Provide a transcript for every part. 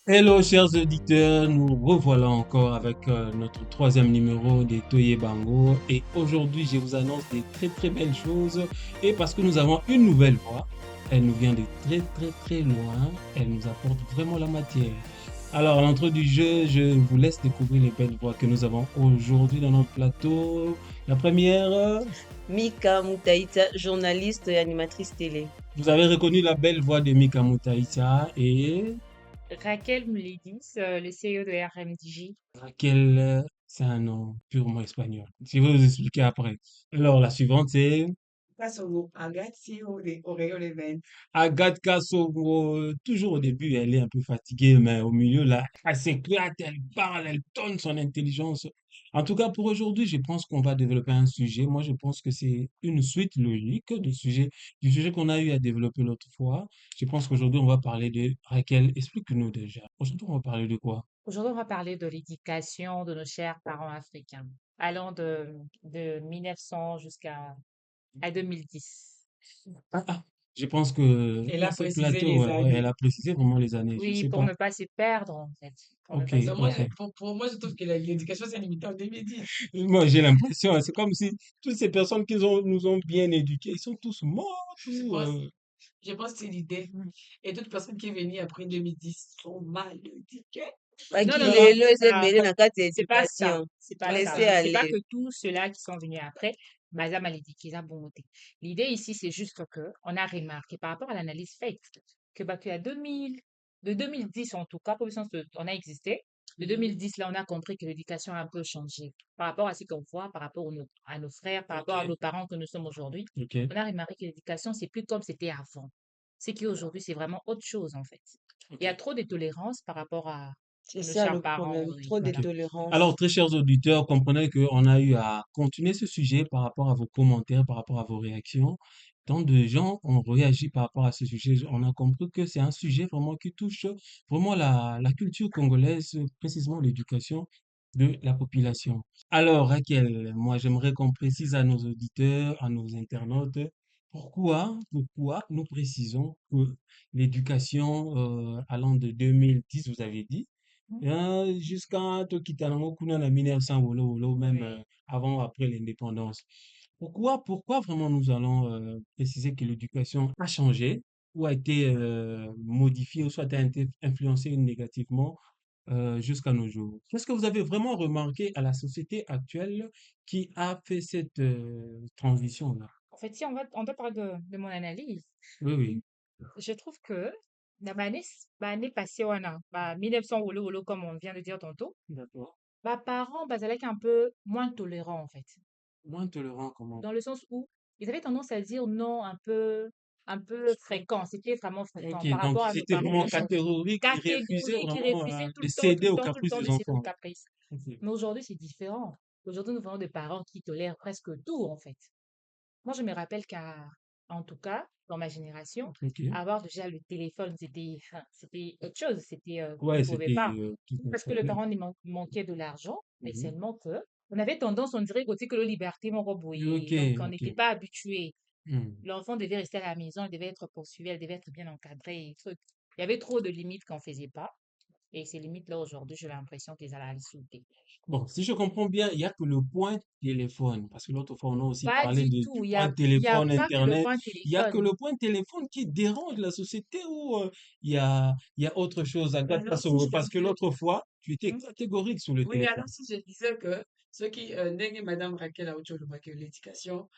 Hello chers auditeurs, nous revoilà encore avec notre troisième numéro des Toye Bango et aujourd'hui je vous annonce des très belles choses et parce que nous avons une nouvelle voix, elle nous vient de très loin, elle nous apporte vraiment la matière. Alors à l'entrée du jeu, je vous laisse découvrir les belles voix que nous avons aujourd'hui dans notre plateau. La première, Mika Moutaïta, journaliste et animatrice télé. vous avez reconnu la belle voix de Mika Moutaïsa et Raquel Mouledis, le CEO de RMDJ. Raquel, c'est un nom purement espagnol. Je vais vous expliquer après. Alors, la suivante, c'est Kasogo, Agathe, CEO de Oreo Event. Agathe Kassovro. Toujours au début, elle est un peu fatiguée, mais au milieu, là, elle s'éclate, elle parle, elle donne son intelligence. En tout cas, pour aujourd'hui, je pense qu'on va développer un sujet. Moi, je pense que c'est une suite logique du sujet qu'on a eu à développer l'autre fois. Je pense qu'aujourd'hui, on va parler de Raquel. Explique-nous déjà. Aujourd'hui, on va parler de quoi? Aujourd'hui, on va parler de l'éducation de nos chers parents africains, allant de 1900 jusqu'à à 2010. Ah, je pense que Elle dans a ce précisé plateau, les ouais, ouais, elle années. a précisé vraiment les années. Je Oui, sais pour pas. ne pas se perdre, en fait. Pour ne Ok, pas se Donc moi, ok. perdre. pour moi, je trouve que l'éducation, c'est limité en 2010. Moi, j'ai l'impression, hein, c'est comme si toutes ces personnes nous ont bien éduqués, ils sont tous morts, Je tout. pense, je pense que c'est l'idée. Et toute personne qui est venue après 2010 sont mal éduquées. Non, Baki non, non, lelo eze ça, mêlé ça- na kati ya c'est pas ça. éducation. C'est pas ça. Laissez C'est pas aller. que tous ceux-là qui sont venus après, Baza Malidikiza Bongote. L'idée ici, c'est juste que on a remarqué par rapport à l'analyse faite que à 2000, de 2010 en tout cas, pour le sens de- on a existé. De Mhm. 2010, là, on a compris que l'éducation a un peu changé par rapport à ce qu'on voit, par rapport à nos frères, par rapport à Ok. nos parents que nous sommes aujourd'hui. Ok, On a remarqué que l'éducation, c'est plus comme c'était avant. Ce qui aujourd'hui, c'est vraiment autre chose, en fait. Il y a ok, trop de tolérance par rapport C'est à nos ça chers le parents, problème. oui, Trop de voilà. ok. Alors, tolérance. très chers auditeurs, comprenez qu'on a eu à continuer ce sujet par rapport à vos commentaires, par rapport à vos réactions. Tant de gens ont réagi par rapport à ce sujet. On a compris que c'est un sujet vraiment qui touche vraiment la culture congolaise, précisément l'éducation de la population. Alors, Raquel, moi, j'aimerais qu'on précise à nos auditeurs, à nos internautes, pourquoi nous précisons que l'éducation allant de 2010, vous avez dit, Mhm. jusqu'à Tokitanango Kuna na 1900 wolo, même Oui. avant ou après l'indépendance. Pourquoi vraiment nous allons préciser que l'éducation a changé ou a été modifiée ou soit a été influencée négativement jusqu'à nos jours? Qu'est-ce que vous avez vraiment remarqué à la société actuelle qui a fait cette transition-là? En fait, si on va parler de mon analyse, Oui, oui, je trouve que la année passée, on a 1900 wolo wolo, comme on vient de dire tantôt, d'accord. parents, avec un peu moins tolérants, en fait. Moins tolérant, comment? Dans le sens où ils avaient tendance à dire non un peu fréquent. C'était vraiment Ok, fréquent par donc rapport à nos c'était parents vraiment d'aujourd'hui. catégorique, ils refusaient Catégorique, qui vraiment refusaient de tout céder aux le caprices temps des de céder aux enfants. caprices. Ok. Mais aujourd'hui, c'est différent. Aujourd'hui, nous voyons des parents qui tolèrent presque tout, en fait. Moi, je me rappelle en tout cas, dans ma génération, Ok. avoir déjà le téléphone, c'était autre chose. Tu ne Ouais, pouvais c'était pas. tout un Parce que le problème. parent manquait de l'argent, mais Mhm. seulement que on avait tendance, on dirait, côté que la liberté, mon Ok, robot. Donc, on ok. n'était pas habitué. Hmm. L'enfant devait rester à la maison, il devait être poursuivi, elle devait être bien encadrée. Et truc. Il y avait trop de limites qu'on ne faisait pas. Et ces limites-là, aujourd'hui, j'ai l'impression qu'ils allaient les sauter. Bon, si je comprends bien, il n'y a que le point téléphone, parce que l'autre fois, on a aussi Pas parlé du du tout. point Il y a téléphone, pas que le Internet. point Il n'y a que téléphone. le point téléphone qui dérange la société ou il y a autre chose à Alors, si je parce que disais, l'autre fois, tu étais Hmm? catégorique sur le oui, téléphone. alors si je disais que ceux qui, ndenge Madame Raquel a autre chose, que l'éducation,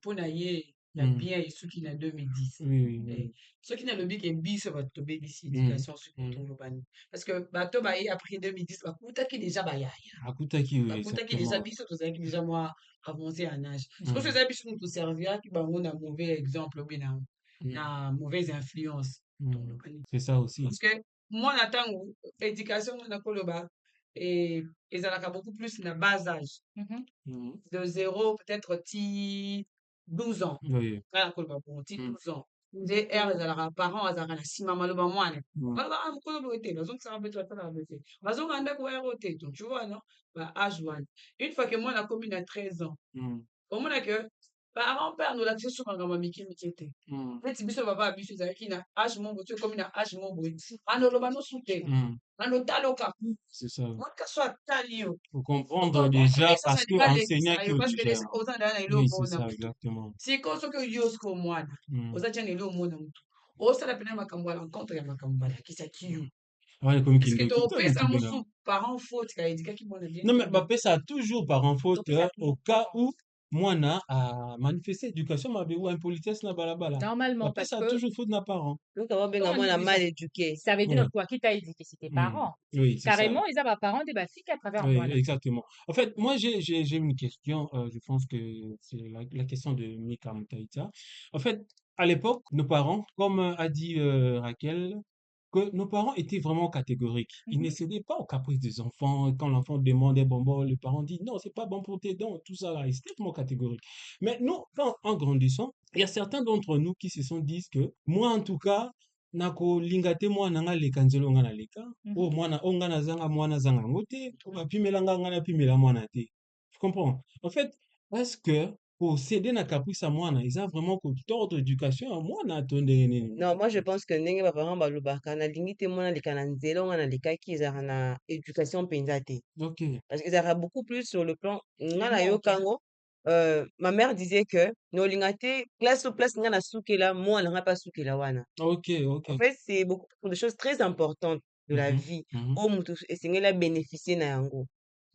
pour naïe, il y a Hmm. bien et ceux qui n'ont 2010. Oui, oui, Eh, oui. ceux qui n'ont le bic et bis, va te bédis Hmm. éducation sur Hmm. ton urbain. Parce que, bateau, bah, après 2010, bah, kuta qui déjà, bah, ya. Akutaki, oui, Bakuta qui déjà exactement. biso tozalaki déjà moi avancé en âge. Ce que Hmm. faisait biso nous servira qui bango na mauvais exemple ou bien Hmm. na mauvaise influence. Hmm. C'est ça aussi. Parce que moi na tango éducation na koloba et ezalaka beaucoup plus na bas âge Mhm. Mhm. de zéro peut-être ti 12 ans. Oui. Kala koloba bon ti Hmm. 12 ans. Nde R ezalaka parents azalaka na nsima maloba mwana. Hmm. Baba mokolo boye te bazongisaka mpe totala boye te. Bazonga ndako ya R te. Donc tu vois non? Bah âge wana. Une fois que moi na commis na 13 ans. Hmm. Omona que Parents mpe andolakisa biso makambo ya mike mike te. Mm. Neti biso baba ya biso ezalaki na age moko boye, so ekomi na age moko boye, andoloba nosu te, Mm. andotaloka. C'est ça. Monika so atali yo, Faut comprendre okomprendre déjà essence parce que alingi enseignant alekisa qui yo au parce que déjà. oza na ye na eloko Oui, c'est omona ça, mutu. exactement. Sikoyo soki oyo soki omwana Mm. oza tia na eloko omona mutu, osala pena makambo ya rencontre ya makambo balakisaki yo. Ouais, comme qu'il Eske le quitte, topesa tu mosusu parent faute kala édikaki mwana bien non, te mais non. Mbappé, ça a toujours par en faute topesa au toujours cas parents. où Moana a manifesté éducation mabe ou impolitesse na balabala. Normalement, Mbappé, parce ça a que toujours faute na parent. Donc ababenga quand on dit mwana déjà, mal éduqué. ça veut dire Ouais. quoi? Qui t'a éduqué? C'est tes Mm. parents. Oui, c'est ça. Carrément, ils avaient parents des filles à travers Oui, moi là. exactement. En fait, moi, j'ai une question. Je pense que c'est la question de Mika Mutaïta. En fait, à l'époque, nos parents, comme a dit Raquel, que nos parents étaient vraiment catégoriques. Ils ne cédaient pas aux caprices des enfants. Quand l'enfant demandait bonbon, le parent dit non, c'est pas bon pour tes dents, tout ça là. Ils étaient vraiment catégoriques. Mais nous, en grandissant, il y a certains d'entre nous qui se sont dit que moi, en tout cas, nakolinga te mwana nga leka nzela nga na leka o mwana o nga nazanga mwana zanga yango te bapimelanga nga napimela mwana te. Tu comprends? En fait, est-ce que céder na caprice à mwana eza vraiment kotordre éducation ya mwana to ndenge nini? Non, moi je pense que ndenge baparent balobaka nalingi te mwana aleka na nzela oyo nga nalekaki ezalaka na éducation mpenza te. Ok, Parce que ezalaka beaucoup plus sur le plan nga Les nayoka manques. yango ma mère disait que nolinga te place to place nga nasukela mwana nga mpe asukela wana. ok, En ok. fait, c'est beaucoup de choses très importantes de la Mhm, vie. mhm, Oh, mutu esengeli abénéficier na yango.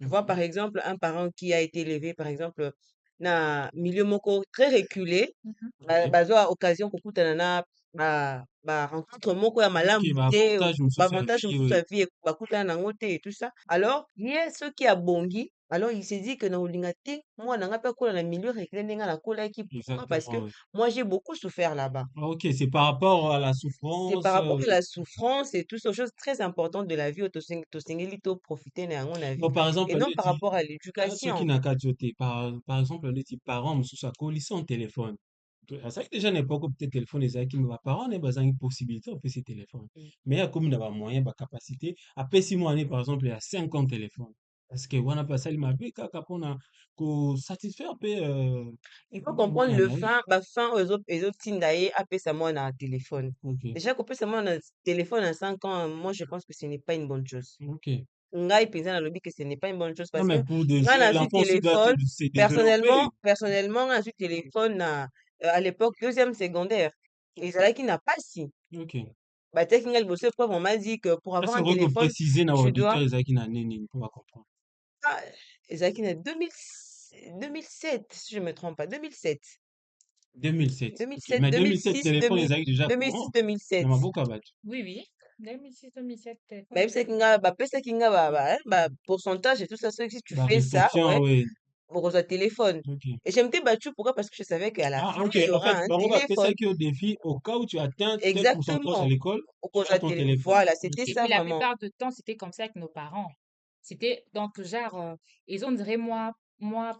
Tu vois, par ok, exemple, un parent qui a été élevé, par exemple, na milieu moko très reculé, ok. bazwa occasion kokutana na rencontre moko ya Ok, malamu bah te, avantage mosusu ya avantage vie, mosusu oui. ya vie bakutana nango te et tout ça. Alors, ye soki abongi, alors il s'est dit que na kolinga te mwana nga mpe akola na milieu reculé ndenge nga nakolaki. Pourquoi? Parce que Exactement, oui. moi, j'ai beaucoup souffert là-bas. Ah, ok, c'est par rapport à la C'est par souffrance. rapport à la souffrance et toutes ces choses très importantes de la vie, tosengeli profiter na yango na vie Bon, par exemple, et non par neti, rapport à soki l'éducation. na kati yo te, par exemple, neti parent mosusu akolisa en téléphone. Azalaki déjà na époque oyo peut-être téléphone ezalaki me baparent ne bazangi possibilité opesi téléphone. Mm. Mais akomi na bamoyen bacapacité apesi mwana ye par exemple ya 5 ans téléphone. Parce que wana mpe asali mabe kaka mpona kosatisfaire mpe Il faut comprendre mwana le na ye. fin ezotinda ye apesa mwana téléphone. Ok, Déjà kopesa mwana téléphone à 5 ans, moi je pense que ce n'est pas une bonne chose. ok. Ngai penza nalobi que ce n'est pas une bonne chose Non, parce mais que pour de nga jeunes, nazwi l'enfant aussi doit téléphone, se développer. personnellement nga nazwi téléphone à l'époque deuxième secondaire. Ezalaki na pasi. Ok. Batiaki nga liboso épreuve, on m'a dit que pour Ça, avoir c'est un vrai que téléphone, préciser na tu auditeur dois ezalaki na nini mpo bacomprendre. ah, ezalaki na 2007 si je me trompe pas, 2007. 2007. Ok. 2007, Mais 2007, 2006, téléphone 2000, ezalaki déjà 2006, courant. 2007. Na maboko ya bato. Oui, oui. 2006-2007, téléphone. Bapesaki nga pourcentage et tout ça. Si tu Bah, fais ça, restriction, ouais, oui. on reçoit téléphone. Ok. Et j'aime battu, pourquoi? Parce que je savais qu'à la Ah, fin, ok. il y En aura fait, un bango téléphone. bapesaki au défi, au cas où tu atteins tel pourcentage à Exactement. l'école, On tu as reçoit ton téléphone. Voilà, c'était Ok. Et ça puis la vraiment. plupart du temps, c'était comme ça avec nos parents. C'était donc genre, ils ont dirait moi,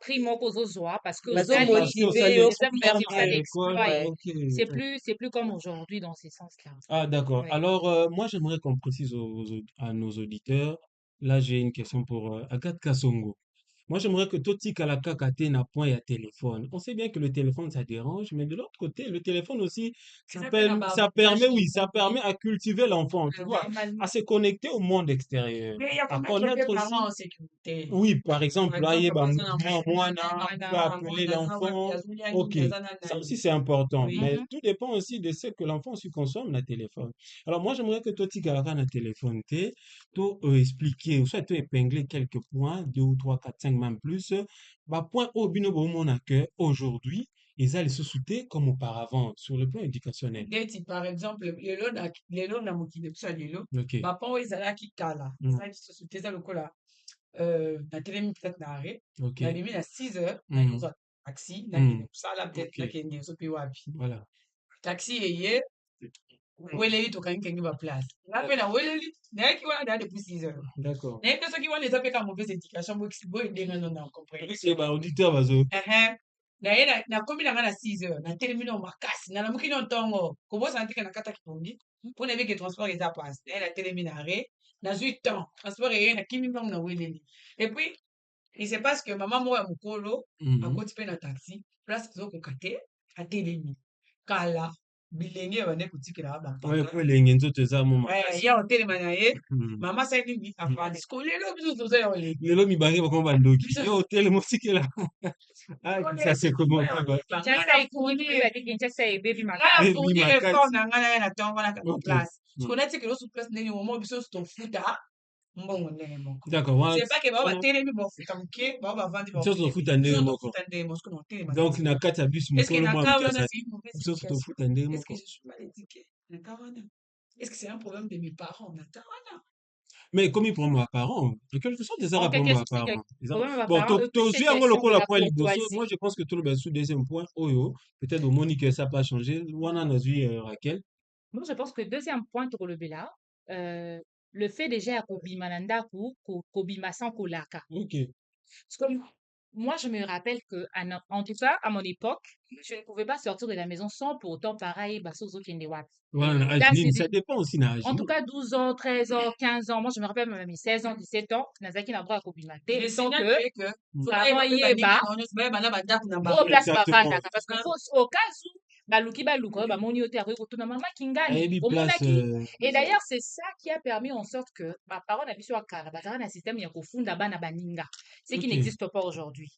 primo joie parce que Bazo Parce que Zali, ça motivé les yo les pour amis faire motivés, à ça bien. l'école. l'exploit. Ouais. Ok. C'est plus comme aujourd'hui dans ces sens-là. Ah, d'accord. Ouais. Alors, moi, j'aimerais qu'on précise à nos auditeurs. Là, j'ai une question pour Agathe Kassongo. Moi, j'aimerais que Toti Kalaka na point à téléphone. On sait bien que le téléphone, ça dérange, mais de l'autre côté, le téléphone aussi, Eza mpe na ça baavantage permet, oui, ça ebele. permet à cultiver l'enfant, tu vois, à Normalement. se connecter au monde extérieur, Mais ya à komettre mpe connaître parent aussi, en sécurité. oui, par Par exemple, là, il y exemple, a baza na Moana, on peut Voilà. appeler aza wapi, l'enfant. azolia Ok, nini, aza na ça nani. aussi c'est important, Oui. mais Mhm. tout dépend aussi de ce que l'enfant aussi consomme le téléphone. Alors moi, j'aimerais que toi, tu gardes un téléphone, tu expliquer, ou soit tu épingler quelques points, 2 ou 3, 4, 5, même plus, bah, point au bino bomona que aujourd'hui, ils allaient se souter comme auparavant sur le plan éducationnel. Neti par exemple lelo na mokili biso ya lelo Ok. bapon oyo ezalaki kala Mm. ezalaki lisusu te eza lokola natelemi peut-être na arrêt Ok. nabimi na 6 heures naye Mm. kozwa taxi nakende Mm. kosala peut-être Ok. nakende soki wapi Voilà. taxi eye weleli tokangi baplace nga mpe na weleli nayaki wana deya depuis 6 heures D'accord. nayebi te soki wana eza mpe ka mauvaise éducation boye ndenge no na comprendre C'est bah, auditeur, bazo. naye nakomi nanga na 6 heures natelemi nao makasi nalamuki no ntongo kobosana teke nakataki pongi mpo nayebi ke transport eza passe naye natelemi na arrêt nazwi temps transport eye nakimi mbango na weleli epuis il se passe que maman moko ya mokolo Mhm. akoti mpe na taxi place azokoka te atelemi kala bilenge ebande kotikela Ouais, bampaka po elenge nzoto eza mo makasi. ye otelema na ye Mhm. mama asali nini afandi siko lelo biso toza ya olenge Lelo mibale bakoma bandoki. biso Yo telemo tikela. Ah, ça c'est comment Ngai Kinshasa nafundi ekundi mpe Kinshasa ebebi ngai makasi. Baby nafundi makasi. effort na ngai na ye na ntongo wana kaka Ok. place siko Mm. natikela osu place ndenge momo biso nyonso tofuta mbongo ndenge moko D'accord, wana c'est pas que bao wana batelemi bafuta moke bao bavandi biso bafuta tofuta ndenge biso moko. tofuta ndenge moko siko naotelema Donc na kati ya bus est-ce que mokolo na mwa cas moke wana azali. c'est une mauvaise Biso éducation tofuta ndenge est-ce que moko. je suis mal éduquée na cas wana est-ce que c'est un problème de mes parents na cas wana Mais comme problème ya parents, de quelque sorte ezaka En quelque problème ya sorte, parents. problème ya Bon, parents, plus tozwi cette yango question de lokola la point liboso. courtoisie. Moi, je pense que tout le sous deuxième point, oyo, peut-être omoni que ça n'a pas changé. Wana nazwi Raquel. Moi, je pense que deuxième point relevé là, le fait déjà à kobima na ndaku, kobima sans kolaka. Ok. Parce que moi, je me rappelle que, en tout cas, à mon époque, je ne pouvais pas sortir de la maison sans pour autant pareil, basozo kende wapi. Voilà, Là, c'est ça dépend aussi na en tout cas, 12 ans, 13 ans, 15 ans. Moi, je me rappelle même mes 16 ans, 17 ans, nazaki na droit à kobima te, je sans signale que que parents yeba, bayeba na bandako na au bango place Exactement. bavandaka. Parce que au cas où, baluki baluka oyo bamoni yo te akoki kotuna mama kingani Ayebi place. omonaki. Et d'ailleurs, c'est ça qui a permis en sorte que baparents na biso ya kala bazalaka na système ya kofunda bana baninga, ce qui Ok. n'existe pas aujourd'hui.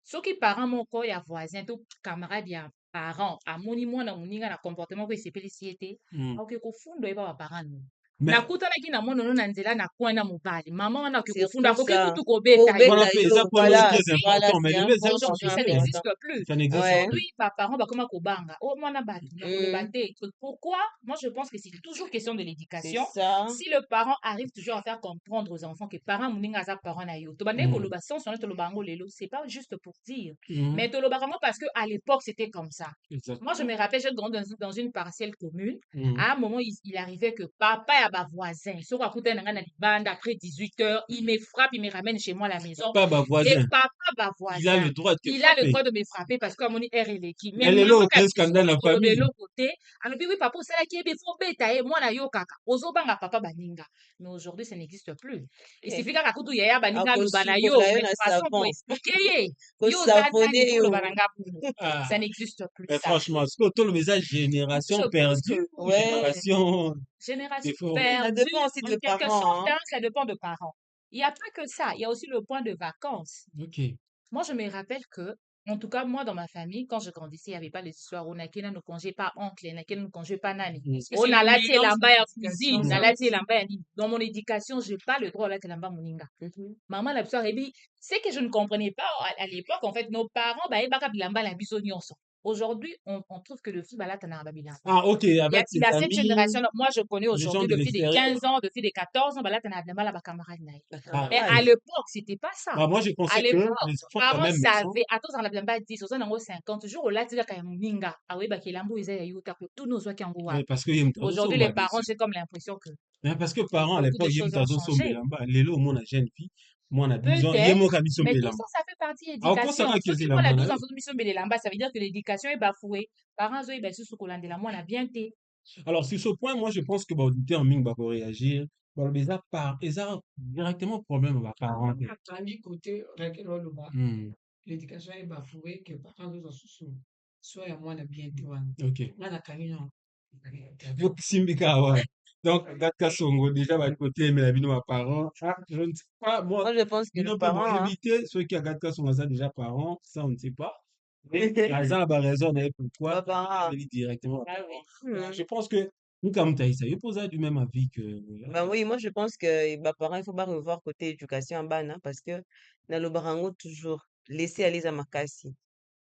Soki parent moko ya voisin to camarade ya parent amoni mwana moninga na comportement ko esepelisi ye te, Mm. akoki kofunda oyeba baparent no. Mais Nakutanaki na mwana no na nzela na coin na mobali mama wana akoki kofunda surtout akoki ça kutu kobeta ye. voilà, kobeta c'est ça yo point voilà très voilà important. Mais c'est le zéro important Aujourd'hui, c'est ça suffisait. important n'existe plus. Ça n'existe ouais plus. Aujourd'hui, parents bakoma kobanga. Oh, mwana batu, na koloba Mm. te. Pourquoi? Moi, je pense que c'est toujours question de c'est l'éducation. ça Si le parent arrive toujours à faire comprendre aux enfants que parent muninga za parent na yo. To bande Mm. koloba sans son to lobango lelo, c'est pas juste pour dire. Mm. Mais to lobango parce que à l'époque, c'était comme ça. Moi, je Exactement. me rappelle, j'ai grandi dans une parcelle commune. Mm. À un moment, il arrivait que papa et ma voisin, sur la route après 18 heures, il me frappe, il me ramène chez moi à la maison. Pas ma Et voisin. papa, ma Il a voisin, le droit de te il a le frapper. droit de me frapper parce que mon air est l'équipe. Mais Elle est là maman, au quand 15 scandale en famille. de côté, elle me dit oui, papa, c'est là qui est faut bêta et moi na yo kaka. Ozo banga papa baninga. Mais aujourd'hui, ça n'existe plus. Il suffit qu'à kutu yaya baninga lubana yo, akosukola yo mais na de façon pour savon expliquer yo kosavone zandani pour le yo bananga puno. Ah. Ça n'existe plus Mais ça. franchement, ce que tout le message Je génération pense perdue que ou ouais génération génération défaut. ça perdue, dépend aussi en de quelque parents sorte, hein. hein, ça dépend de parents. Il n'y a pas que ça, il y a aussi le point de vacances. Ok. Moi, je me rappelle que, en tout cas, moi, dans ma famille, quand je grandissais, il n'y avait pas les histoires. On a qui ne congé pas oncle, on a qui ne congé pas nani. Mm. est-ce que On c'est a le la tie mélange lamba de ya l'éducation cuisine, on a ça la tie aussi lamba ya nini. Dans mon éducation, je n'ai pas le droit à la tie lamba moninga. Mhm. Maman, la soirée, c'est que je ne comprenais pas à l'époque, en fait, nos parents, bah, ils baka bilamba la biso nyonso. Aujourd'hui, on trouve que le fils, bah, là, t'en as bilamba. Ah, ok, avec ses Il y a cette amis, génération-là. Moi, je connais les gens aujourd'hui de le fils de l'extérieur. 15 ans, le fils de 14 ans, bah, là, t'en as bilamba, là, bah, camarade, naï. Bah, Ah, Mais à camarade l'époque, c'était pas ça. bah, moi, je À pensais que l'époque, les enfants de la parents même maison. savaient, attends, on a bilamba 10, on a 50 jours, là, tu dis qu'il y a moninga. Ah oui, bah, qu'il a mbou, ils aient eu, tous nos oies qui ont Ouais, parce que yem tazo Aujourd'hui, somba, les bien parents, sûr. j'ai comme l'impression que Mais parce que parents à beaucoup de l'époque, yem choses ont tazo sombe changé. lamba. Lelo, mon jeune fille, moi, on a 12 ans, Peut-être, yemo kami sombe mais tout lamba. ça, ça fait partie de Ah, encore ça, l'éducation. quand Ceux ils qui la font la 12 mana. ans, ça veut dire que l'éducation est bafouée. Parents, eux, ben, sous ce moi, on a bien été. Alors, sur ce point, moi, je pense que, bah, auditeur en ming, bah, pour réagir, bah, ils ont directement problème, bah, parents. atandi côté Raquel oloba Hmm. l'éducation est bafouée que parents nous susu soit ya mwana bien te wana Ok. mwana kangi no Donc, Simbika, ouais. Donc, Gatka Songo, déjà, bah, côté, mais la vie de mes parents. Ah, je ne sais pas, moi, moi je pense que il le ne peut pas parent hein éviter ceux qui ont Gatka Songo, ça, déjà, parents, ça, on ne sait pas. Mais, Raza a pas raison, mais pourquoi? papa Je dis directement. Ah oui. Donc, je pense que, nous, comme Taïsa, il pose du même avis que, bah oui moi je pense que bah parents il faut pas revoir côté éducation en bas parce que dans le barango toujours laisser aller à makasi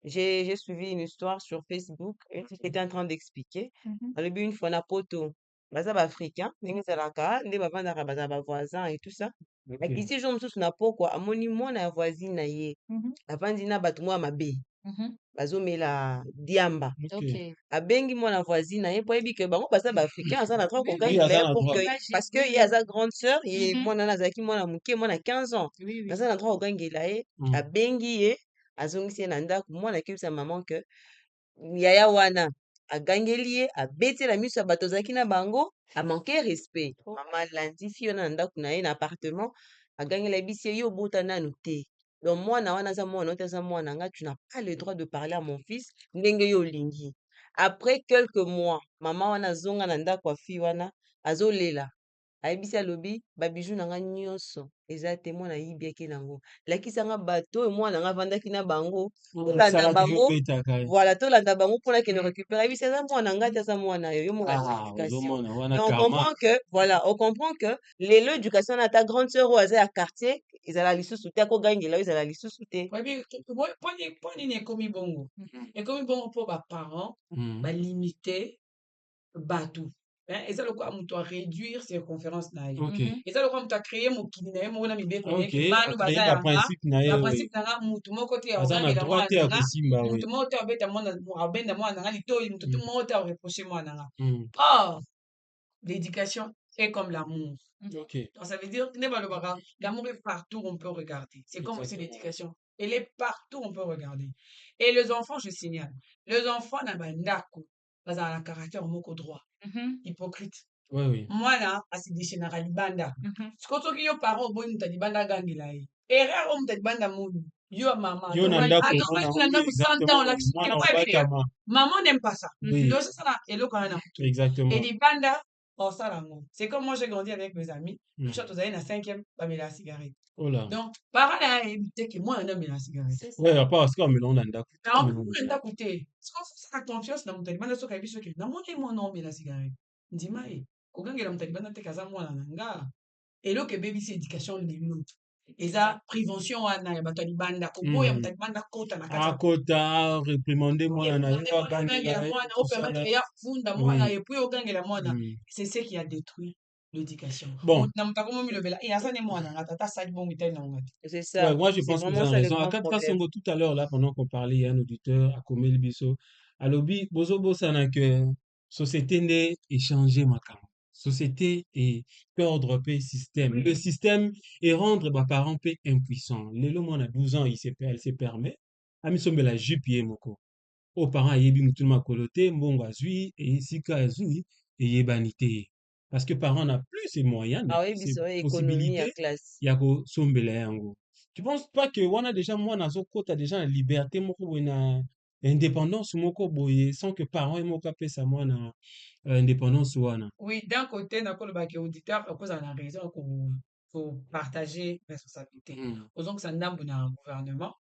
j'ai suivi une histoire sur Facebook une fille qui était en train d'expliquer Mhm. au début une fois na poto baza ba africain ndenge ezalaka nde bavandaka baza ba voisin et tout ça ok. akisi jour mosusu na pokwa amoni mwana ya voisine na ye Mhm. avandi na bato mwa mabe Mhm. bazomela diamba Ok. Ok. abengi mwana voisine na ye po ayebi ke bango baza baafricain aza na droit Oui, oui. Oui, kokangela Aza ye na pour droit. que Imagine, parce que oui, ye oui. aza grande sœur ye Mhm. mwana wana azalaki mwana moke mwana 15 ans Oui, oui. aza na droit kokangela ye Hmm. abengi ye azongisi ye na ndako mwana akebisa maman ke yaya wana agangeli ye abetela miso ya bato azalaki na bango amanke respect mama alandi fi wana na ndako na ye na appartement agangela ye bisi ye ye obota nanu te Donc mwana wana aza mwana oyo aza mwana nga, tu n'as pas le droit de parler à mon fils ndenge yo olingi. Après quelques mois, mama wana azonga na ndako ya fille wana azolela. Ayebisi alobi babiju na nga nyonso eza te mwana ayibiaki nango. Lakisa nga bato oyo mwana nga avandaki na bango tolanda Asalaki bango obetaka ye. voilà tolanda bango mpona kende récupérer. Ayebisi aza mwana nga te aza mwana yo mona éducation. Ozomona wana Mais on karma. comprend que voilà, on comprend que lelo éducation na ta grande sœur oyo aza ya quartier ezala lisusu te akogangela oyo ezala lisusu te. mpo nini ekomi bongo ekomi bongo mpo baparent Mm. balimite bato eza lokola moto aréduire circonférence na ye Ok. eza lokola moto acréer mokili na ye moko na mibeko na ye Ok. ke banu Akreye baza yanga baprincipe na ye oyo. baprincipe na nga mutu moko te Aza na akogangela droit mwana te na ya nga kosimba oyo. mutu moko te abenda mwana na nga litoi mutu moko te areproche mwana na nga Mm. or l'éducation est comme l'amour. Ok. Donc ça veut dire que l'amour est partout, on peut regarder. C'est comme aussi Exactement. l'éducation. Elle est partout, on peut regarder. Et les enfants, je signale, les enfants n'ont pas un caractère moko droit, hypocrite. Oui, oui. Moi là, c'est des général libanda. Ce que tu as parents, bon, tu as libanda gangila. Erreur, on t'a libanda moun. Yo maman. Yo na ndako mwana Tu oui, as 100 exactement. ans là. Mwana C'est pas bien. obatama. Maman n'aime pas ça. Oui, Donc c'est ça là. Et le quand même. Et exactement. libanda, oh ça l'amour. C'est comme moi j'ai grandi avec mes amis. Mm. Chaque année, à 5e, bah, mais la cigarette. Oh là. Donc, parents là, éviter que moi, un homme, la cigarette. C'est ça. Ouais, à part parce qu'on mélange dans ndako. Alors, on peut pas écouter. Parce qu'on fait ça confiance dans mon talibana, ce qu'il y a, dans mon moi, non, mais la cigarette. Dis-moi, quand il y a mon talibana, t'es casé moi, là, et là, que baby, c'est éducation, les nôtres. Et ça, prévention, on a un talibana, kobo, ya talibana, kota, na kata. Akota, réprimander moi, na Moi, on permet de funda, moi, et puis, au gang, et la moi, c'est ce qui a détruit l'éducation. Bon. C'est ça. Ouais, moi, je C'est pense que vous vraiment avez ça le raison. À grand 4 problème. tout à l'heure, là, pendant qu'on parlait, il y a un auditeur, à Komel Bisso. Alobi, bozo bosana que société n'est échanger makam. Société et ordre paix système. Le système est rendre ma parent paix impuissant. Lelo, moi, on a 12 ans, elle se permet. Ami sombe la jupe moko. Aux parents, yebi mutu makolote, mbongo azui, et sika azui, et yebanité. Parce que parents n'a plus ces moyens, Ah oui, ces économie à possibilités. classe. Yako sombela yango. Tu penses pas que wana déjà moi nazo kota déjà la liberté moko na indépendance moko boye sans que parents et moko pesa moi na indépendance wana. Oui, d'un côté na kolo ba ke auditeur à cause en a raison qu'on faut partager responsabilité. Osons que ça ndambu na gouvernement.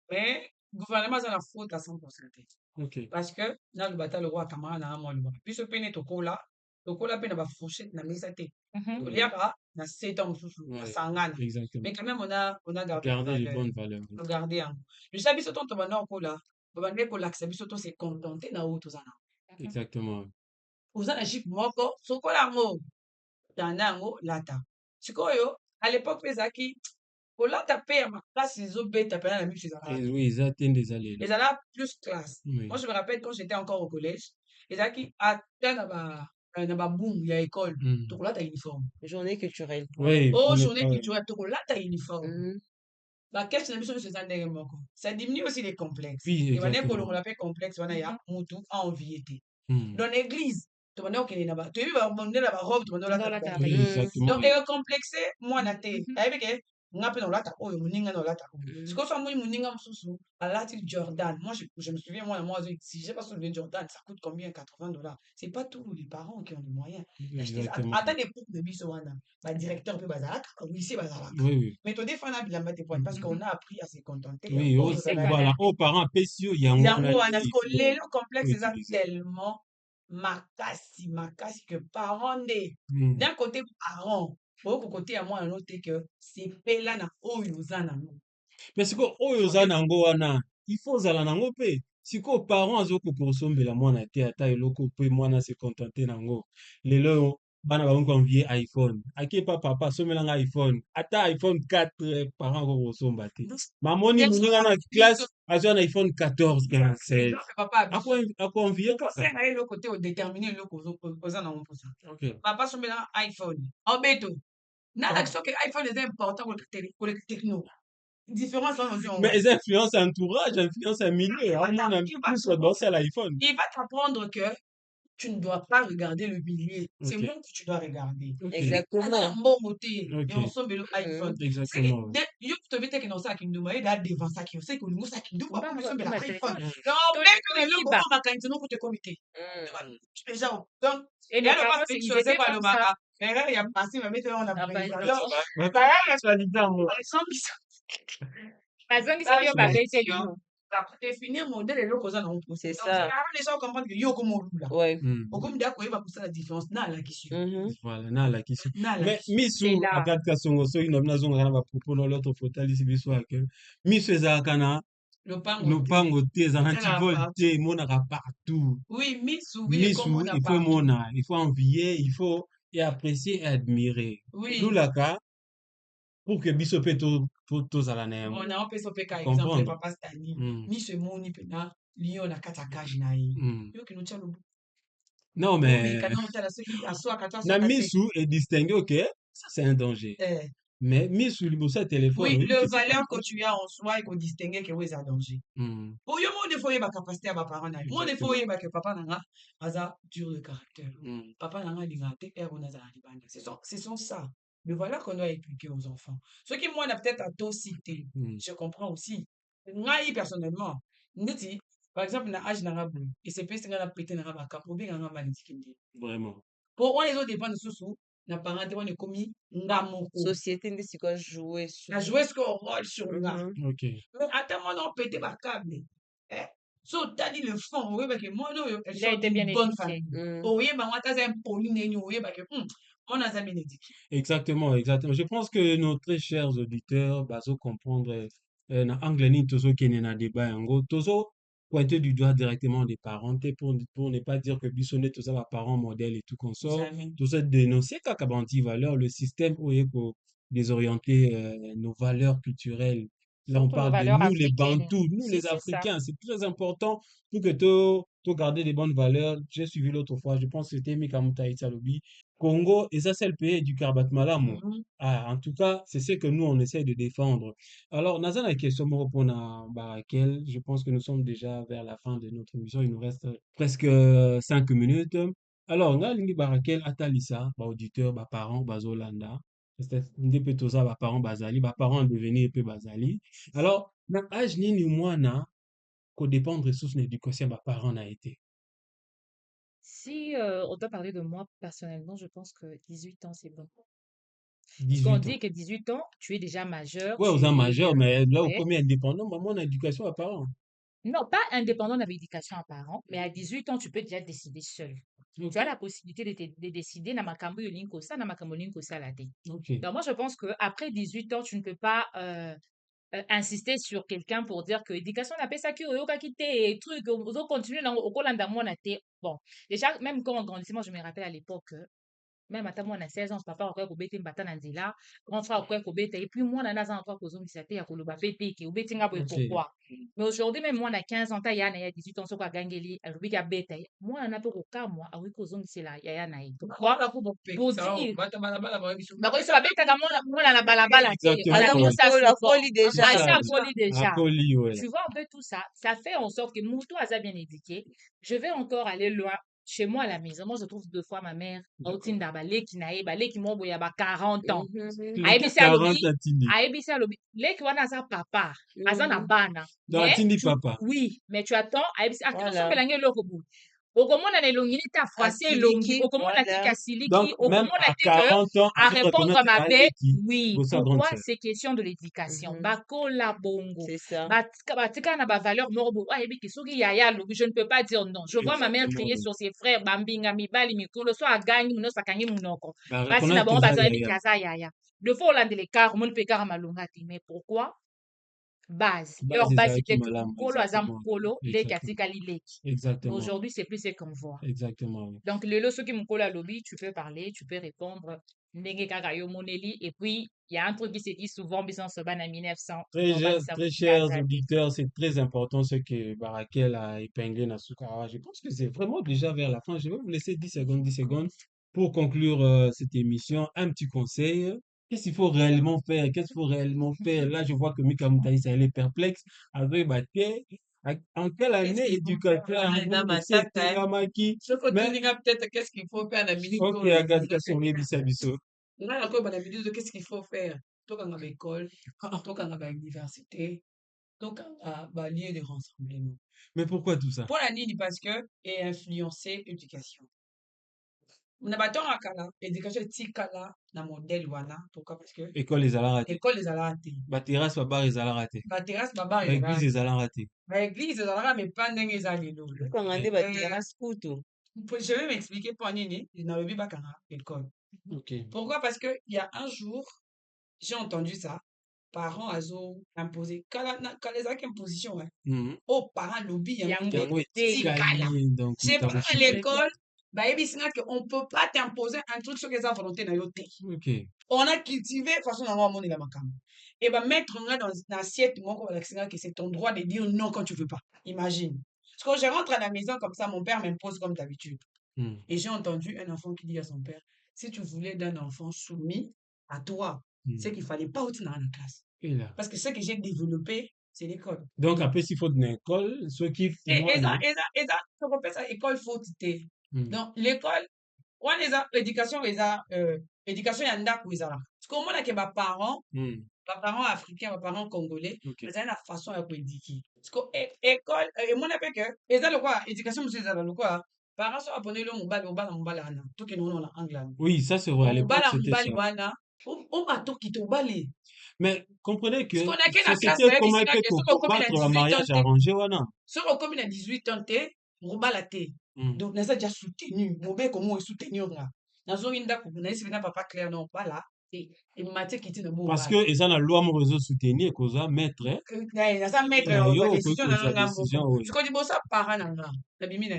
Mais gouvernement ça la faute à 100%. OK. Parce que na le bata le roi kamara na mo le roi. Puis ce pene to kola pe na ba fourchette na mesa te. To liaka na 7 ans sous na sangana. Exactement. Mais quand même on a gardé les bonnes valeurs. Regardez hein. Le sabi soto to bana kola. Babande ko laksa biso to se contenter na auto zana. Exactement. Oza na jipe moko sokola yango tanda yango lata sikoyo à l'époque mpe ezalaki kolata mpe ya makasi ezobeta mpena na miso Oui, ezala plus classe. Oui. Moi je me rappelle quand j'étais encore au collège ezalaki ata na babumu ya école tokolata uniforme Journée culturelle. Oui, oh journée culturelle tokolata uniforme bakesi na biso nyonso eza ndenge moko ça diminue aussi les complexes ebandeki kolongola mpe complexe wana ya mutu envie te dans l'église tobanda kokende na toyebi babonde na barobe tobanda olata donc ekomplexe mwana te ayebi ke nga mpe na olata oyo moninga na olata oyo sikoyo so amoni moninga mosusu alati Jordan. Moi je me souviens moi moi si j'ai pas soulevé Jordan ça coûte combien $80. C'est pas tous les parents qui ont les moyens d'acheter ça attends des pour de biso wana ba directeur pe bazalaka ici bazalaka mais to défendre bilamba te parce qu'on a appris à se contenter oui voilà aux parents pesio yango wana ko lelo complexe ça tellement makasi que parents d'un côté parents au côté à moi un autre que c'est pela na oyo zana no mais siko oyo zana ngo wana il faut zala nango pe siko parents azoko kosombela mwana te ata eloko pe mwana se contenter nango lelo bana ba convier iPhone ake papa somelanga iPhone ata iPhone 4 parents ko kosomba te mamoni muninga na classe azo na iPhone 14 16 ako envier quoi ça na le côté déterminer le cause posant dans mon posa papa somelanga iPhone obeto nada que iPhone est important pour le techno différence mais les influences entourage influence un milieu on a plus dans l'iPhone il va t'apprendre que tu ne dois pas regarder le pilier. C'est Ok, moi que tu dois regarder. ok, Exactement. Bon côté, et ok, ensemble le iPhone. exactement. Ouais. Yo te vete que non ça qui nous maille devant ça qui sait que nous ça qui nous pas pour Mbanga nous ma iPhone. telefone. Non, To mais que le toyiba. go ma quand nous te comité. Mm. Déjà donc Et il y mes a le parents, pas ils c'est étaient quoi le comme ça. baka. Mais là il y a passé va mettre on a Ah, pris bah, ça. donc, Donc Ma parole, je suis dit, moi. bazongisi ça yo je babete suis lino. ça définir modèle et le cause non. C'est Donc c'est ça. là les gens comprennent que yo comme là. Ouais. Hmm. Okum dia ko va pour ça la différence na la question. Mhm. Voilà, na la question. Na la Mais question. misu C'est là. akati kasongo soki na zonga kana ba propos na l'autre fotali si biso ake. Misu ezalaka na Le pango lopango te, ezalaka na ça ntivol va. te, emonaka partout. Oui, Miss oui, et comme Misu, on a il faut partout. mona, il faut envier, il faut et apprécier et admirer. Oui. Lulaka, pour que biso pe tozala na yango. On a un peu sauvé par exemple Comprendre? papa Stanley. Hmm. Miss Moni pena lion na kata cage na ye. Hmm. Yo qui nous tient le bout. Non, Oui, mais quand on t'a la ceux qui assoit kata na assoit kata. misu est distingué, ok, ça c'est un danger. Mais misu liboso téléphone, Oui, oui, le c'est pas valeur un que danger. tu as en soi et qu'on distingue que oui, un danger. Hmm. Pour yo, moi, des fois, il y a ma capacité à ma parent. Moi, des fois, il y Exactement. a que papa n'a pas dur de caractère. Hmm. Papa n'a pas l'ingate et on a la libanda. Ce sont ça. Le valeur qu'on doit inculquer aux enfants. Ce qui, moi, on a peut-être à tôt cité. Hmm. Je comprends aussi. Moi, personnellement, Ndeti, par exemple, na âge n'a pas et c'est parce qu'on a pété n'a pas cap, ou bien on a mal indiqué. Vraiment. Pour on les autres dépend de sous na parent on est commis ngamoko. Société ndi siko jouer sur. Na jouer ce qu'on rôle sur nga. Mhm. Ok. Mais attends, moi, on pété ma câble. Eh? So, t'as dit le fond, oui, parce que moi, non, elle Il a sort été bien d'une bonne éduqué. famille. Mm. Oui, mais moi, t'as un poli, oui, parce que, on a ça bien éduqué. Exactement, exactement. Je pense que nos très chers auditeurs, bazo comprendre, na anglais ni tozo kene na débat yango, tozo pointer du doigt directement des parents, pour ne pas dire que bisonné tout ça, parents modèles et tout consort, Jamais. tout ça dénoncer kaka banti valeur, le système oye ko désorienter nos valeurs culturelles. Là, on Surtout nos parle de valeurs nous, les africaines. Bantous, nous, Si, les c'est ça. Africains. C'est très important pour que tu garder des bonnes valeurs. J'ai suivi l'autre fois, je pense que c'était Mika Moutaï Salobi. Congo, et ça, c'est le pays du Karbat Malamu. Mhm. Ah, en tout cas, c'est ce que nous, on essaie de défendre. Alors, Nazan, la question pour répondre à Barakel, je pense que nous sommes déjà vers la fin de notre émission. Il nous reste presque 5 minutes. Alors, nga lingi Barakel, Atalisa, auditeur, parents, Bazolanda. Nde toza parents bazali, parents devenir pe bazali. Alors, na âge nini mwana ko dépendre ressources d'éducation parents na été. Si on doit parler de moi personnellement, je pense que 18 ans, c'est bon. Parce qu'on 18 ans. dit que 18 ans, tu es déjà majeur, Ouais, aux tu ans es... majeurs, mais là, au ouais. premier indépendant, maman, on a éducation à parents. Non, pas indépendant de l'éducation à parents, mais à 18 ans, tu peux déjà décider seul. Ok, Tu as la possibilité de décider na makambo yo linko ça, na makambo linko ça la te. ok. Donc moi, je pense qu'après 18 ans, tu ne peux pas insister sur quelqu'un pour dire que éducation n'a pas ça qui oyoka quitté truc, on continue au kolanda mona te. Bon, déjà, même quand on grandissait, moi, je me rappelle à l'époque, même ata mwana 16 ans papa akoki kobeta mbata na nzela grand frère akoki kobeta et puis mwana naza akoki kozongisa te ya koloba pe te ke obeti nga boye Ok. pourquoi mais aujourd'hui même mwana 15 ans ta ya na ya 18 ans soko agangeli alobiki abeta ye mwana na mpe kokamwa akoki kozongisela yaya na ye pourquoi pour dire bakoki so babetaka mwana na balabala te Exactement, on Aza appelle ouais. ça mokolo souvent akoli déjà. asi akoli déjà Akoli, ouais. tu vois un peu tout ça ça fait en sorte que Moutou aza bien éduqué je vais encore aller loin chez moi à la maison, moi je trouve deux fois ma mère autinda baleki na ye baleki mo boya ba 40 ans Mhm. ayebisi 40 alobi atindi. ayebisi alobi leki wana aza papa aza na Mhm. bana Donc, mais atindi tu, papa. oui mais tu attends ayebisi Voilà. tosombelangi eloko boye okomona na elongi neti afroise elongi Asiliki, okomona te voilà. kasiliki Donc, même okomona à te que 40 ans, à à répondre reconnaître mabe Aleki, oui pour sa grande pourquoi sœur. c'est question de l'éducation Mhm. bakola bongo C'est ça. batika na bavaleur moko boye ayebiki soki yaya alobi je ne peux pas dire non je vois ma mère Exactement, crier ouais. sur ses frères bambinga mibali mikolo so agangi munoso akangi munoko Bah, basi na reconnaître bango tout ça, baza yebiki yaya. aza yaya de fois olandela ekart omoni mpe ekart malonga te mais pourquoi base or Base basi ezalaki te malamu, mokolo aza exactement. mokolo leki Exactement. atikali leki mais Exactement. aujourd'hui c'est plus ce qu'on voit Exactement, oui. donc lelo soki mokolo alobi tu peux parler tu peux répondre ndenge kaka yo moneli et puis il y a un truc qui se dit souvent biso bana 1900 tobandisa Très chers kokaza te auditeurs, c'est très important ce que Barakel a épinglé dans Sukara. Je pense que c'est vraiment déjà vers la fin. Je vais vous laisser 10 secondes pour conclure cette émission. Un petit conseil. Qu'est-ce qu'il faut réellement faire? Qu'est-ce qu'il faut réellement faire? Là, je vois que Mika Moutaïsa, elle est perplexe avec Baké. En quelle Qu'est-ce année qu'il faut faire? éducateur Ah, en dans ma lycée tête, hein. Tegamaki? Je peux Mais, te dire peut-être qu'est-ce qu'il faut faire dans la minute ok, où les Agathe, là, question, biso. là, encore, dans la minute de qu'est-ce qu'il faut faire? Toi, quand on a l'école, toi, quand on a l'université, toi, quand on a lieu de rassemblement. Mais pourquoi tout ça? Pour la nini, parce que, et influencer l'éducation. Na bato à kala, éducation tikala, na modèle wana, pourquoi? Parce que, École ezala raté. l'école, les a raté. Baterrasse babar ezala raté. Ba terrasse, ba les a Église raté. ezala raté. Ba église, les a mais pas ndenge za lelo. Okanga nde baterrasse kutu. Je vais m'expliquer pour nini, na lobi bakanga, l'école. Ok. Pourquoi? Parce que, il y a un jour, j'ai entendu ça, parents azo imposé, kala les a imposition, hein. Oh, parents lobby, Yango Yango tikala. etikali, donc C'est pas à utabushi. l'école, bah, on peut pas t'imposer un truc sur les volonté na yote. Ok. On a cultivé façon dans le monde la makam. Et bah mettre dans l'assiette que c'est ton droit de dire non quand tu veux pas. Imagine. Parce que quand je rentre à la maison comme ça, mon père m'impose comme d'habitude. Et j'ai entendu un enfant qui dit à son père, si tu voulais d'un enfant soumis à toi, c'est qu'il fallait pas être dans la classe. Et là. Parce que ce que j'ai développé, c'est l'école. Donc après s'il faut de l'école, ceux qui Et font ça repère ça école faut t'aider. Donc l'école, on les a éducation éducation ya ndako ezala. Parce que omona ke ba parents africains, ba parents congolais, ezali na façon ya koéduquer. Parce que école emona pe ke eza lokwa éducation mosusu ezala lokwa parents so aponeli yo mobali wana tokende wana na anglais. Oui, ça c'est vrai, à l'époque c'était mobali ça. wana toki tobali. Mais comprenez que Parce qu'on a qu'à la classe, société comment il peut combattre le mariage arrangé wana. Sur le commune à 18 ans, mobala te. Donc, n'a déjà soutenu. Mobé comment est soutenu là. Dans un inda pour n'a pas papa clair non pas là. Et matière qui tient le Parce que ils ont la loi mo réseau soutenir cause maître. Na ça maître décision na décision oui. Ce qu'on dit bon ça parent na na bimi na.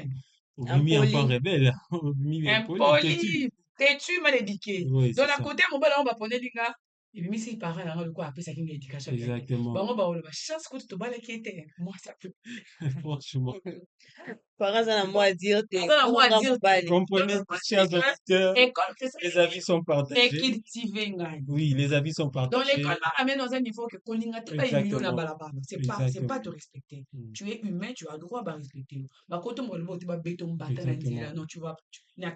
Mimi enfant rebelle. Mimi impoli. Têtu mal éduqué. Oui, donc à côté mobala on va prendre linga. Et puis si parent na le quoi après ça qui éducation. Exactement. Bon on va chance que tu bala qui était moi ça peut. Franchement. Parents ont un mot à dire. Comprenez, chers auditeurs, les avis sont partagés. Oui, les avis sont partagés. Donc l'école va amener dans un niveau que c'est pas te respecter. Tu es humain, tu as droit à respecter. Non, tu vas.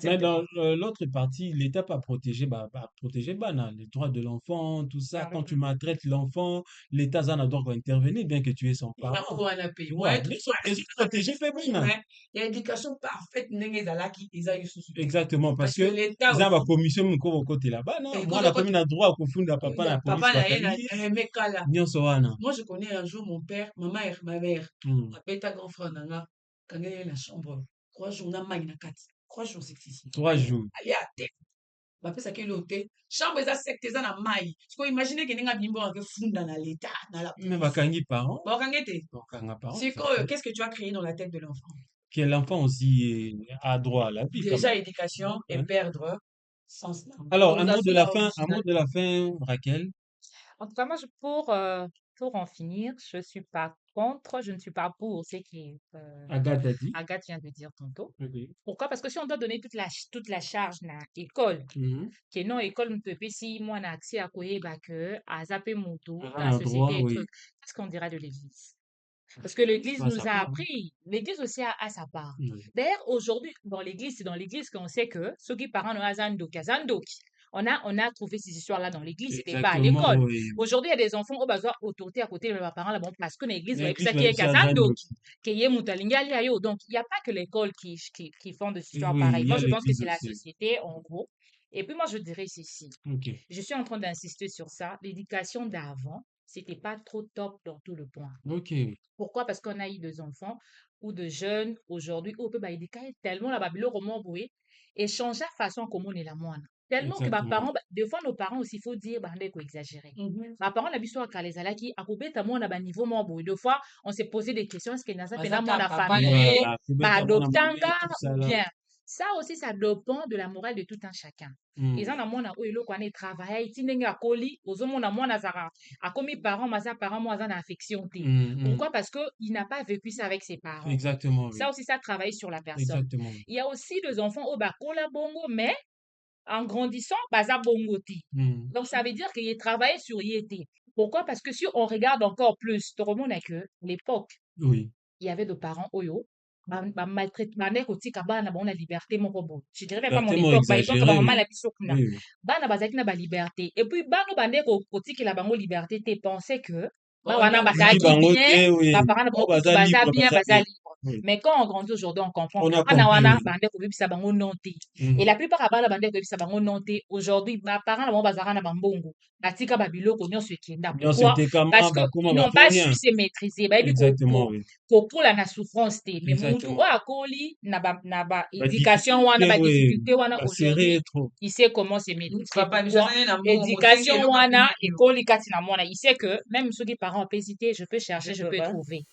Mais dans l'autre partie, l'État pas protéger, les droits de l'enfant, tout ça. Quand tu maltraites l'enfant, l'État doit intervenir, bien que tu es son parent. Protéger fait bien. Il y a l'éducation parfaite, exactement, parce que l'État ils ont la commission au côté là-bas, non? Moi, la commune a droit à confondre la papa, la police, moi, je connais un jour mon père, ma mère, appelle ta grand frère, quand elle est dans la chambre, 3 jours, 3 jours, c'est ici. 3 jours. Allez à terre. Bape ça quel hôtel chambre eza secte eza na mai parce que imagine que ninga bimbo que funda na l'état na la mais bakangi parents qu'est-ce que tu as créé dans la tête de l'enfant que l'enfant aussi a droit à la vie déjà éducation et perdre sens. Alors un mot de la fin Raquel. En tout cas, moi, pour en finir, je suis pas contre, je ne suis pas pour ce qui Agathe a dit. Agathe vient de dire tantôt. Okay. Pourquoi? Parce que si on doit donner toute la charge à l'école, que non, l'école ne peut pas si moi n'a accès à quoi que à zapper mon tour, la société et trucs. Qu'est-ce qu'on dira de l'église? Parce que l'église nous a appris, l'église aussi a sa part. D'ailleurs, aujourd'hui, dans l'église, c'est dans l'église qu'on sait que ceux qui parlent de Azandoki, on a trouvé ces histoires-là dans l'église, c'était pas à l'école. Oui. Aujourd'hui, il y a des enfants au besoin autorité à côté de leurs parents là-bas parce que l'église, ça qui est Kazandoki, qui est Moutalingali. Donc, il n'y a pas que l'école qui font des histoires pareilles. Moi, je pense que c'est la société, en gros. Et puis, moi, je dirais ceci. Je suis en train d'insister sur ça. L'éducation d'avant, c'était pas trop top dans tout le point. Pourquoi? Parce qu'on a eu des enfants ou de jeunes aujourd'hui où on peut éduquer tellement la babilo roman boué et changer la façon comme on est la moine. Tellement que parents, des fois nos parents aussi, il faut dire, il faut exagérer. Ma parents, la biso à les alaki, à couper ta moine à niveau mon boué. Des fois, on s'est posé des questions, est-ce qu'il y a un moine à famille, adoptanga, bien. Ça aussi, ça dépend de la morale de tout un chacun. Ils ont un monde où ils ont travaillé, ils ont collé, ils ont un monde à comme parents, moi, ils ont affection. Pourquoi? Parce qu'il n'a pas vécu ça avec ses parents. Exactement. Ça aussi, ça travaille sur la personne. Exactement. Il y a aussi des enfants au bakola bongo, mais en grandissant, baza bongoti. Donc, ça veut dire qu'il travaillé sur yété. Pourquoi? Parce que si on regarde encore plus, tout le monde est que l'époque. Oui. il y avait des parents oyo maltraite bana kotika bana bango na liberté moko boye je dirais même pas mon Tellement époque baépoque exagéré, bamama oui. na biso kuna Oui, oui. bana bazalaki na baliberté et puis bana bande kotikela bango liberté te pensait que Oh, wana non, Li bazalaki bango bien te, oui. baparents na Oh, bango aussi baza bien baza baza bien. libre Oui. mais quand on grandit aujourd'hui on comprend On que a bana compris, wana oui. bande kobebisa bango non te et Mhm. la plupart ya bana bande kobebisa bango non te aujourd'hui baparents na bango bazalaka na bambongo batika babiloko nyonso ekenda Nyonso pourquoi etekama, parce que bakoma ils n'ont bafe pas rien. su se maîtriser bayebi Exactement, oui. kokola na souffrance te mais mutu Exactement. oyo akoli na Ba éducation wana difficulté, oui. difficulté wana Ba aujourd'hui serré trop. il sait comment se maîtriser papa biso pourquoi azali na mbongo éducation mosengi eloko wana apesi yo ekoli kati na mwana il sait que même soki parents ont hésité je peux chercher je peux peux pas. trouver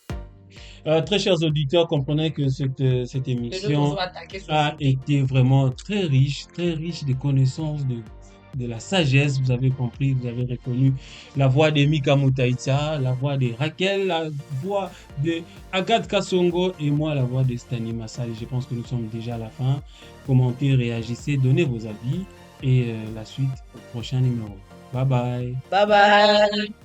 Très chers auditeurs, comprenez que cette lelo émission tozoattaque a société été vraiment très riche de connaissances, de la sagesse. Vous avez compris, vous avez reconnu la voix de Mika Moutaïtia, la voix de Raquel, la voix de Agathe Kassongo et moi, la voix de Stani Massal. Je pense que nous sommes déjà à la fin. Commentez, réagissez, donnez vos avis et la suite au prochain numéro. Bye bye. Bye bye.